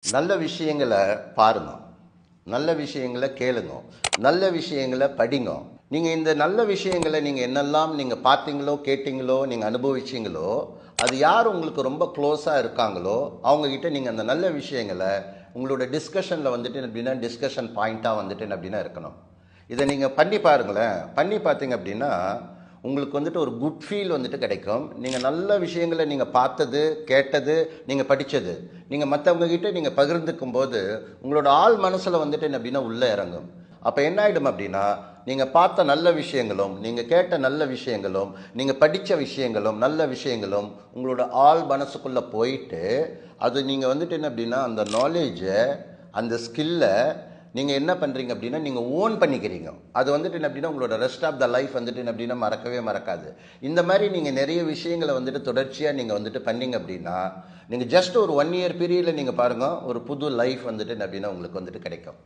நல்ல விஷயங்களை பாருங்க, நல்ல விஷயங்களை கேளுங்க, நல்ல விஷயங்களை படிங்க. நீங்கள் இந்த நல்ல விஷயங்களை நீங்கள் என்னெல்லாம் நீங்கள் பார்த்தீங்களோ, கேட்டீங்களோ, நீங்கள் அனுபவிச்சீங்களோ, அது யார் உங்களுக்கு ரொம்ப க்ளோஸாக இருக்காங்களோ அவங்கக்கிட்ட நீங்கள் அந்த நல்ல விஷயங்களை உங்களோட டிஸ்கஷனில் வந்துட்டு அப்படின்னா டிஸ்கஷன் பாயிண்ட்டாக வந்துட்டு அப்படின்னா இருக்கணும். இதை நீங்கள் பண்ணி பாருங்களேன். பண்ணி பார்த்தீங்க அப்படின்னா உங்களுக்கு வந்துட்டு ஒரு குட் ஃபீல் வந்துட்டு கிடைக்கும். நீங்கள் நல்ல விஷயங்களை நீங்கள் பார்த்தது, கேட்டது, நீங்கள் படித்தது நீங்கள் மற்றவங்ககிட்ட நீங்கள் பகிர்ந்துக்கும் போது உங்களோட ஆள் மனசில் வந்துட்டு என்ன அப்படின்னா உள்ளே இறங்கும். அப்போ என்ன ஆகிடும் அப்படின்னா நீங்கள் பார்த்த நல்ல விஷயங்களும், நீங்கள் கேட்ட நல்ல விஷயங்களும், நீங்கள் படித்த விஷயங்களும், நல்ல விஷயங்களும் உங்களோட ஆள் மனசுக்குள்ளே போயிட்டு அது நீங்கள் வந்துட்டு என்ன அப்படின்னா அந்த நாலேஜை, அந்த ஸ்கில்லை நீங்கள் என்ன பண்ணுறீங்க அப்படின்னா நீங்கள் ஓன் பண்ணிக்கிறீங்க. அது வந்துட்டு என்ன அப்படின்னா உங்களோட ரெஸ்ட் ஆஃப் த லைஃப் வந்துட்டு என்ன அப்படின்னா மறக்கவே மறக்காது. இந்த மாதிரி நீங்கள் நிறைய விஷயங்களை வந்துட்டு தொடர்ச்சியாக நீங்கள் வந்துட்டு பண்ணீங்க அப்படின்னா நீங்கள் ஜஸ்ட் ஒரு 1 இயர் பீரியடில் நீங்கள் பாருங்கள் ஒரு புது லைஃப் வந்துட்டு என்ன அப்படின்னா உங்களுக்கு வந்துட்டு கிடைக்கும்.